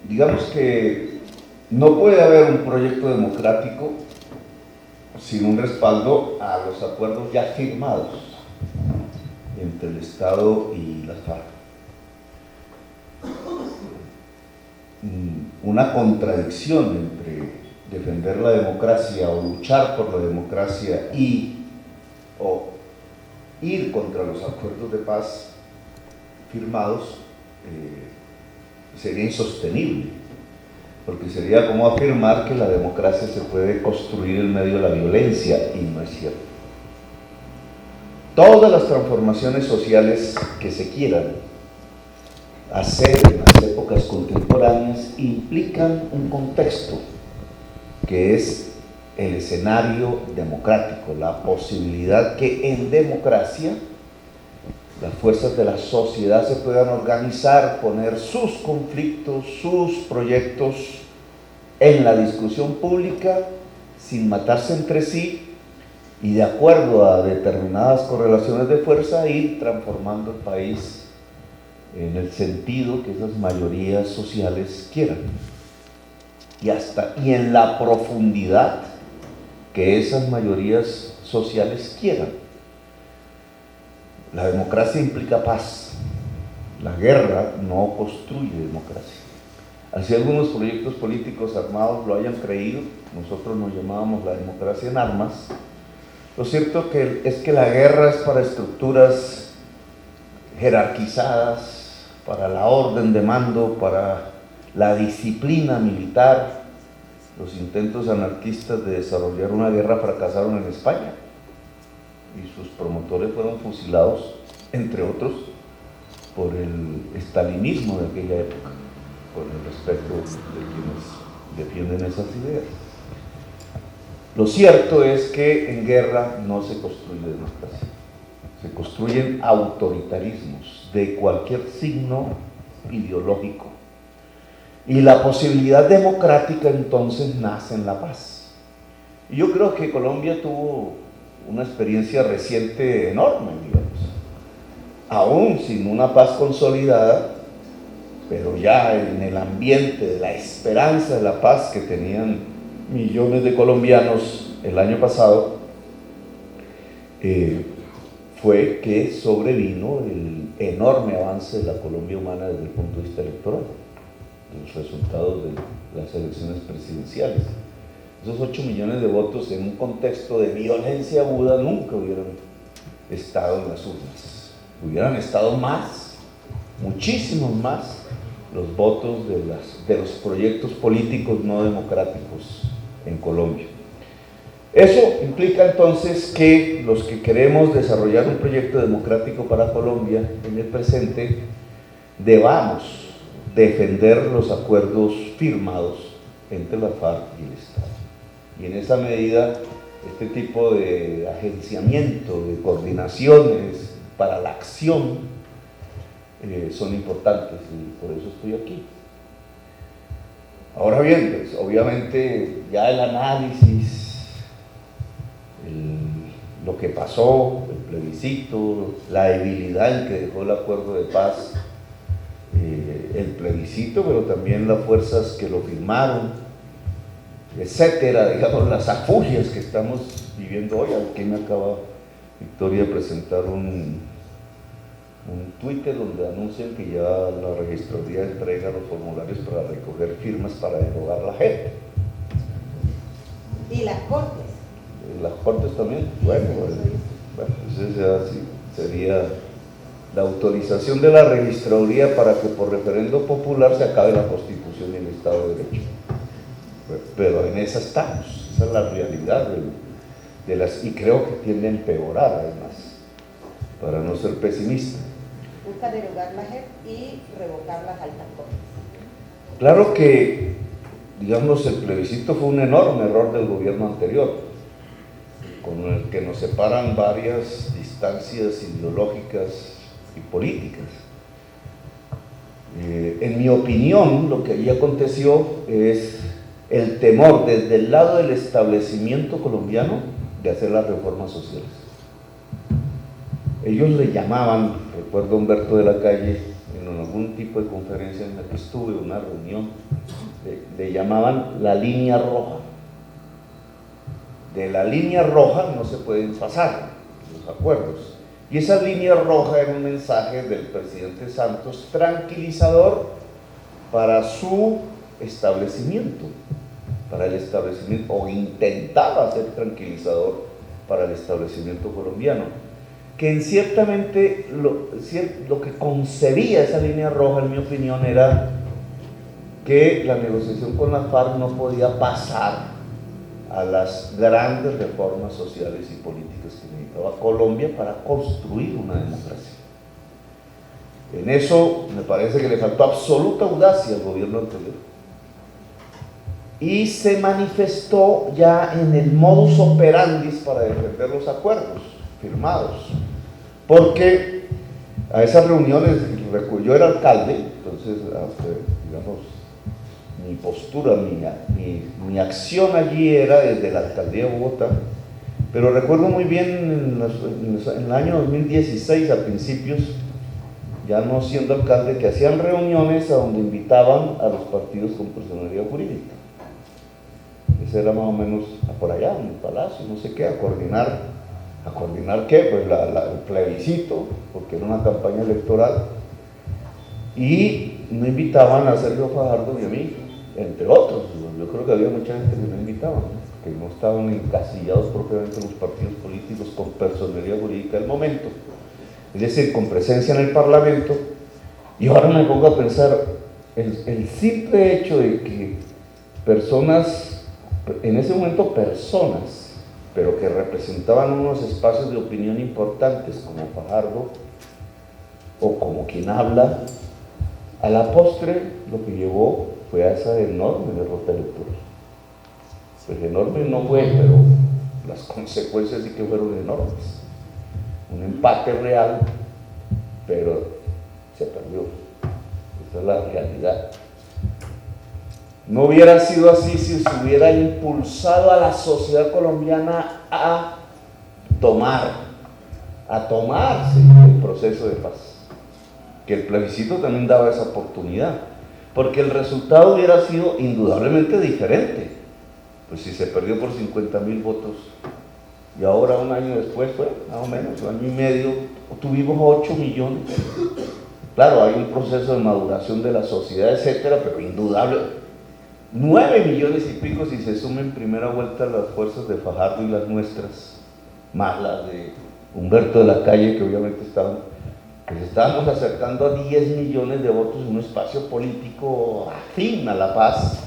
digamos que no puede haber un proyecto democrático sin un respaldo a los acuerdos ya firmados entre el Estado y las FARC. Una contradicción entre defender la democracia o luchar por la democracia o ir contra los acuerdos de paz firmados sería insostenible, porque sería como afirmar que la democracia se puede construir en medio de la violencia, y no es cierto. Todas las transformaciones sociales que se quieran hacer en las épocas contemporáneas implican un contexto que es el escenario democrático, la posibilidad que en democracia las fuerzas de la sociedad se puedan organizar, poner sus conflictos, sus proyectos en la discusión pública sin matarse entre sí, y de acuerdo a determinadas correlaciones de fuerza ir transformando el país en el sentido que esas mayorías sociales quieran, y en la profundidad que esas mayorías sociales quieran. La democracia implica paz. La guerra no construye democracia. Así algunos proyectos políticos armados lo hayan creído, nosotros nos llamábamos la democracia en armas. Lo cierto es que la guerra es para estructuras jerarquizadas, para la orden de mando, para la disciplina militar. Los intentos anarquistas de desarrollar una guerra fracasaron en España y sus promotores fueron fusilados, entre otros, por el estalinismo de aquella época, con el respeto de quienes defienden esas ideas. Lo cierto es que en guerra no se construye democracia, se construyen autoritarismos de cualquier signo ideológico, y la posibilidad democrática entonces nace en la paz. Y yo creo que Colombia tuvo una experiencia reciente enorme, digamos, aún sin una paz consolidada, pero ya en el ambiente de la esperanza de la paz que tenían millones de colombianos el año pasado, fue que sobrevino el enorme avance de la Colombia humana desde el punto de vista electoral, los resultados de las elecciones presidenciales. Esos 8 millones de votos en un contexto de violencia aguda nunca hubieran estado en las urnas. Hubieran estado más, muchísimos más, los votos de los proyectos políticos no democráticos en Colombia. Eso implica entonces que los que queremos desarrollar un proyecto democrático para Colombia en el presente debamos defender los acuerdos firmados entre la FARC y el Estado. Y en esa medida, este tipo de agenciamiento, de coordinaciones para la acción son importantes, y por eso estoy aquí. Ahora bien, pues, obviamente ya el análisis, lo que pasó, el plebiscito, la debilidad en que dejó el acuerdo de paz, el plebiscito, pero también las fuerzas que lo firmaron, etcétera, digamos, las afugias que estamos viviendo hoy. Aquí me acaba Victoria de presentar un Twitter donde anuncian que ya la registraduría entrega los formularios para recoger firmas para derogar la JEP. ¿Y las cortes? Las cortes también. Bueno, pues esa sí sería la autorización de la registraduría para que por referendo popular se acabe la Constitución y el Estado de Derecho. Pero en esa estamos, esa es la realidad y creo que tiende a empeorar además, para no ser pesimista. Busca derogar la JEP y revocar las altas cortes. Claro que, digamos, el plebiscito fue un enorme error del gobierno anterior, con el que nos separan varias distancias ideológicas y políticas. En mi opinión, lo que allí aconteció es el temor desde el lado del establecimiento colombiano de hacer las reformas sociales. Ellos le llamaban, recuerdo a Humberto de la Calle en alguna algún tipo de conferencia en la que estuve, una reunión, le llamaban la línea roja. De la línea roja no se pueden pasar los acuerdos. Y esa línea roja era un mensaje del presidente Santos tranquilizador para su establecimiento, para el establecimiento, o intentaba ser tranquilizador para el establecimiento colombiano, que en ciertamente lo que concebía esa línea roja, en mi opinión, era que la negociación con la FARC no podía pasar a las grandes reformas sociales y políticas que necesitaba Colombia para construir una democracia. En eso me parece que le faltó absoluta audacia al gobierno anterior. Y se manifestó ya en el modus operandi para defender los acuerdos firmados. Porque a esas reuniones, yo era alcalde, entonces, digamos, mi postura, mi acción allí era desde la alcaldía de Bogotá, pero recuerdo muy bien en el año 2016, a principios, ya no siendo alcalde, que hacían reuniones a donde invitaban a los partidos con personalidad jurídica. Ese era más o menos por allá, en el Palacio, no sé qué, a coordinar qué, pues el plebiscito, porque era una campaña electoral, y no invitaban a Sergio Fajardo ni a mí, entre otros. Yo creo que había mucha gente que no invitaban, que no estaban encasillados propiamente los partidos políticos con personalidad jurídica del momento, es decir, con presencia en el Parlamento. Y ahora me pongo a pensar, el simple hecho de que personas, en ese momento personas, pero que representaban unos espacios de opinión importantes, como Fajardo, o como quien habla, a la postre lo que llevó fue a esa enorme derrota electoral. Pues enorme no fue, pero las consecuencias sí que fueron enormes. Un empate real, pero se perdió. Esa es la realidad. No hubiera sido así si se hubiera impulsado a la sociedad colombiana a tomarse el proceso de paz. Que el plebiscito también daba esa oportunidad, porque el resultado hubiera sido indudablemente diferente. Pues si se perdió por 50,000 votos, y ahora un año después, fue más o menos, un año y medio, tuvimos 8 millones. Claro, hay un proceso de maduración de la sociedad, etcétera, pero indudable, 9 millones y pico si se sumen en primera vuelta las fuerzas de Fajardo y las nuestras, más las de Humberto de la Calle, que obviamente estábamos acercando a 10 millones de votos en un espacio político afín a la paz,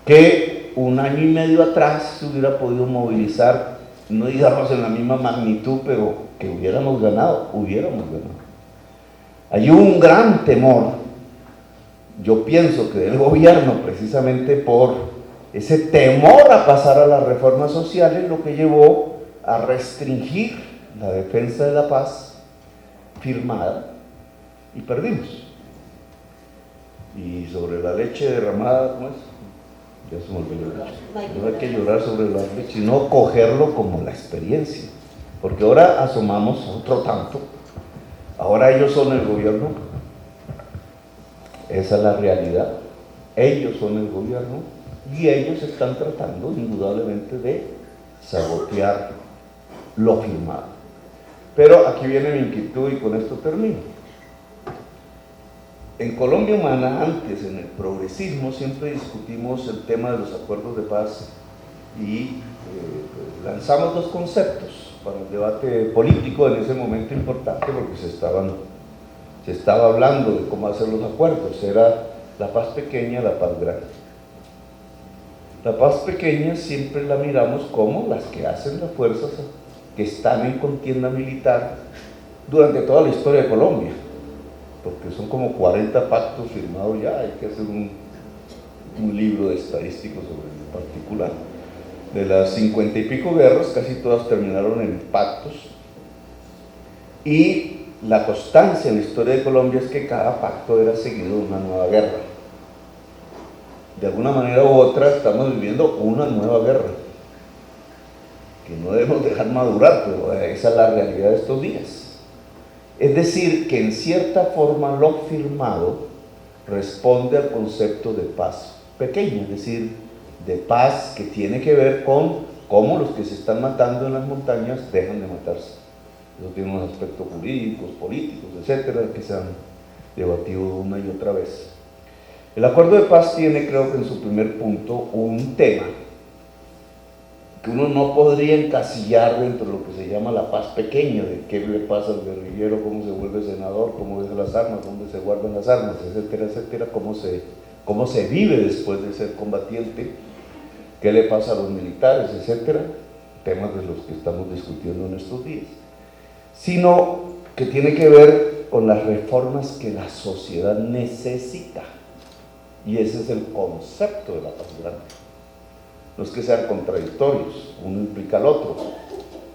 que un año y medio atrás se hubiera podido movilizar, no digamos en la misma magnitud, pero que hubiéramos ganado. Hay un gran temor, yo pienso que del gobierno, precisamente por ese temor a pasar a las reformas sociales, lo que llevó a restringir la defensa de la paz firmada, y perdimos. Y sobre la leche derramada, ¿cómo es? Ya se me olvidó. No hay que llorar sobre la leche, sino cogerlo como la experiencia, porque ahora asomamos otro tanto. Ahora ellos son el gobierno, esa es la realidad. Ellos son el gobierno y ellos están tratando indudablemente de sabotear lo firmado. Pero aquí viene mi inquietud y con esto termino. En Colombia Humana, antes, en el progresismo, siempre discutimos el tema de los acuerdos de paz y lanzamos dos conceptos para el debate político en ese momento importante, porque se estaba hablando de cómo hacer los acuerdos. Era la paz pequeña, la paz grande. La paz pequeña siempre la miramos como las que hacen las fuerzas que están en contienda militar durante toda la historia de Colombia, porque son como 40 pactos firmados ya. Hay que hacer un libro de estadísticos sobre el particular. De las 50 y pico guerras, casi todas terminaron en pactos, y la constancia en la historia de Colombia es que cada pacto era seguido de una nueva guerra. De alguna manera u otra estamos viviendo una nueva guerra, que no debemos dejar madurar, pero esa es la realidad de estos días. Es decir, que en cierta forma lo firmado responde al concepto de paz pequeña, es decir, de paz que tiene que ver con cómo los que se están matando en las montañas dejan de matarse. Eso tiene unos aspectos jurídicos, políticos, etcétera, que se han debatido una y otra vez. El acuerdo de paz tiene, creo que en su primer punto, un tema que uno no podría encasillar dentro de lo que se llama la paz pequeña, de qué le pasa al guerrillero, cómo se vuelve senador, cómo deja las armas, dónde se guardan las armas, etcétera, etcétera, cómo se vive después de ser combatiente, qué le pasa a los militares, etcétera, temas de los que estamos discutiendo en estos días, sino que tiene que ver con las reformas que la sociedad necesita, y ese es el concepto de la paz grande. No es que sean contradictorios, uno implica al otro,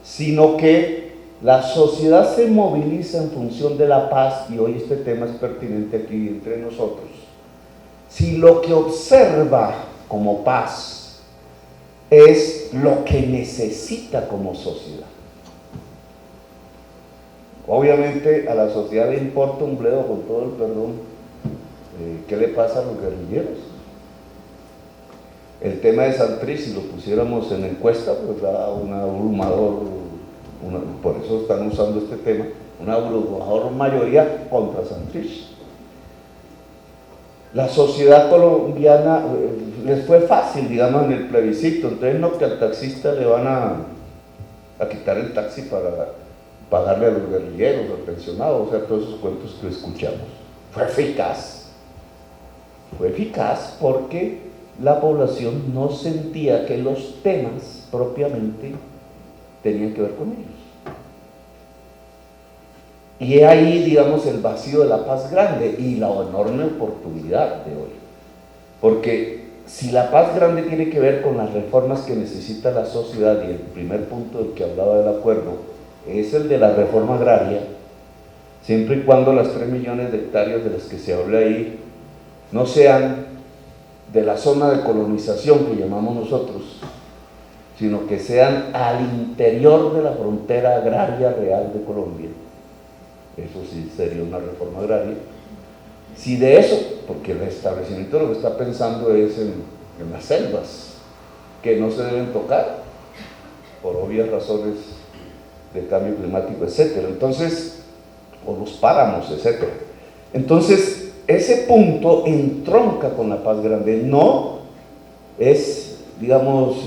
sino que la sociedad se moviliza en función de la paz, y hoy este tema es pertinente aquí entre nosotros. Si lo que observa como paz es lo que necesita como sociedad. Obviamente a la sociedad le importa un bledo, con todo el perdón, qué le pasa a los guerrilleros. El tema de Santrich, si lo pusiéramos en encuesta, pues da un abrumador, por eso están usando este tema, una abrumador mayoría contra Santrich. La sociedad colombiana les fue fácil, digamos, en el plebiscito, entonces no que al taxista le van a quitar el taxi para pagarle a los guerrilleros, al pensionado, o sea, todos esos cuentos que escuchamos. Fue eficaz porque la población no sentía que los temas propiamente tenían que ver con ellos. Y ahí, digamos, el vacío de la paz grande y la enorme oportunidad de hoy. Porque si la paz grande tiene que ver con las reformas que necesita la sociedad, y el primer punto del que hablaba del acuerdo es el de la reforma agraria, siempre y cuando las 3 millones de hectáreas de las que se habla ahí no sean de la zona de colonización que llamamos nosotros, sino que sean al interior de la frontera agraria real de Colombia. Eso sí sería una reforma agraria. Si de eso, porque el establecimiento lo que está pensando es en las selvas, que no se deben tocar, por obvias razones de cambio climático, etcétera. Entonces, o los páramos, etcétera. Entonces, ese punto entronca con la paz grande. No es, digamos,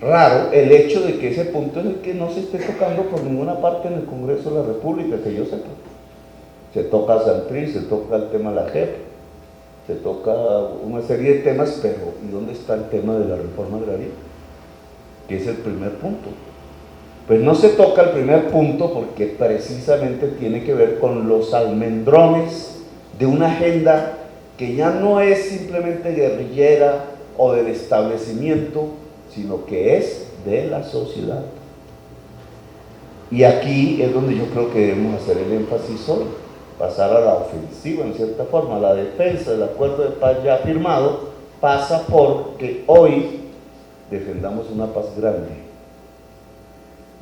raro el hecho de que ese punto es el que no se esté tocando por ninguna parte en el Congreso de la República, que yo sepa. Se toca Santrich, se toca el tema de la JEP, se toca una serie de temas, pero ¿y dónde está el tema de la reforma agraria? Que es el primer punto. Pues no se toca el primer punto porque precisamente tiene que ver con los almendrones de una agenda que ya no es simplemente guerrillera o del establecimiento, sino que es de la sociedad. Y aquí es donde yo creo que debemos hacer el énfasis hoy, pasar a la ofensiva en cierta forma. La defensa del acuerdo de paz ya firmado pasa por que hoy defendamos una paz grande.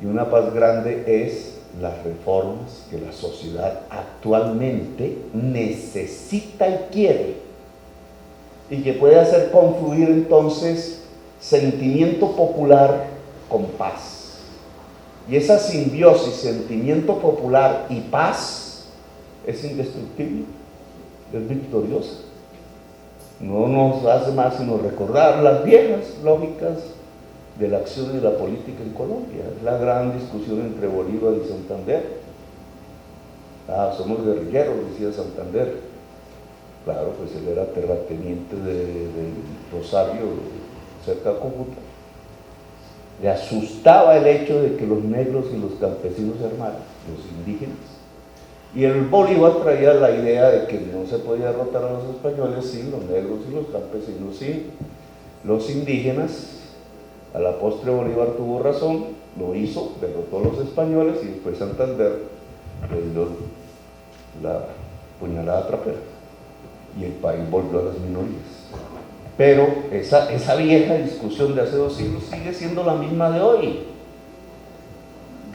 Y una paz grande es las reformas que la sociedad actualmente necesita y quiere, y que puede hacer confluir entonces sentimiento popular con paz. Y esa simbiosis, sentimiento popular y paz, es indestructible, es victoriosa. No nos hace más sino recordar las viejas lógicas de la acción y de la política en Colombia. Es la gran discusión entre Bolívar y Santander. Somos guerrilleros, decía Santander. Claro, pues él era terrateniente de Rosario, cerca de Cúcuta. Le asustaba el hecho de que los negros y los campesinos se armaran, los indígenas. Y el Bolívar traía la idea de que no se podía derrotar a los españoles sin los negros y los campesinos, sin los indígenas. A la postre Bolívar tuvo razón, lo hizo, derrotó a los españoles, y después Santander le dio la puñalada trapera y el país volvió a las minorías. Pero esa vieja discusión de hace 2 siglos sigue siendo la misma de hoy.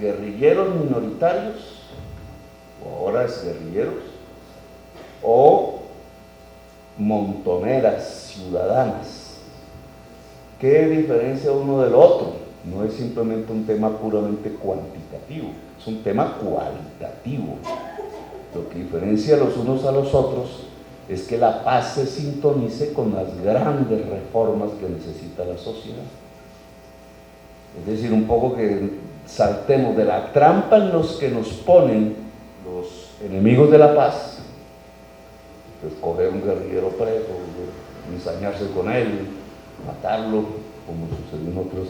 Guerrilleros minoritarios o ahora exguerrilleros, o montoneras ciudadanas. ¿Qué diferencia uno del otro? No es simplemente un tema puramente cuantitativo, es un tema cualitativo. Lo que diferencia los unos a los otros es que la paz se sintonice con las grandes reformas que necesita la sociedad. Es decir, un poco que saltemos de la trampa en los que nos ponen los enemigos de la paz, pues coger un guerrillero preso, ensañarse con él, matarlo, como sucedió en otros,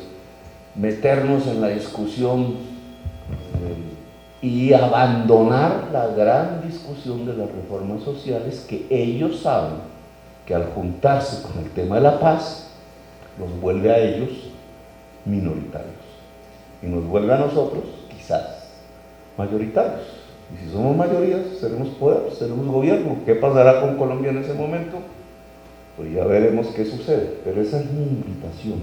meternos en la discusión y abandonar la gran discusión de las reformas sociales, que ellos saben que al juntarse con el tema de la paz los vuelve a ellos minoritarios y nos vuelve a nosotros quizás mayoritarios. Y si somos mayorías, seremos poder, seremos gobierno. ¿Qué pasará con Colombia en ese momento? Pues ya veremos qué sucede. Pero esa es mi invitación,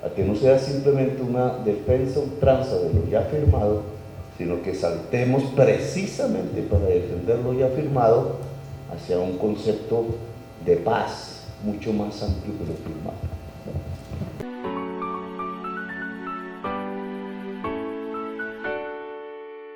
a que no sea simplemente una defensa ultranza de lo ya firmado, sino que saltemos precisamente para defender lo ya firmado hacia un concepto de paz mucho más amplio que lo firmado.